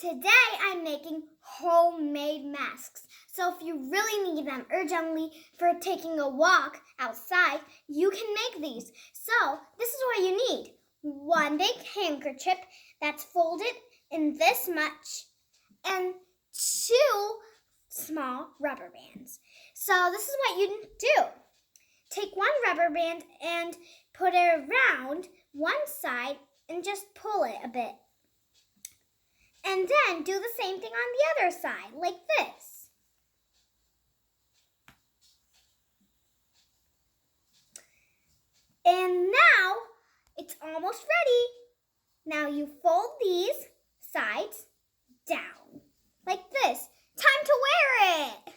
Today I'm making homemade masks. So if you really need them urgently for taking a walk outside, you can make these. So this is what you need. One big handkerchief that's folded in this much and 2 small rubber bands. So this is what you do. Take one rubber band and put it around one side and just pull it a bit. And then do the same thing on the other side, like this. And now it's almost ready. Now you fold these sides down, like this. Time to wear it!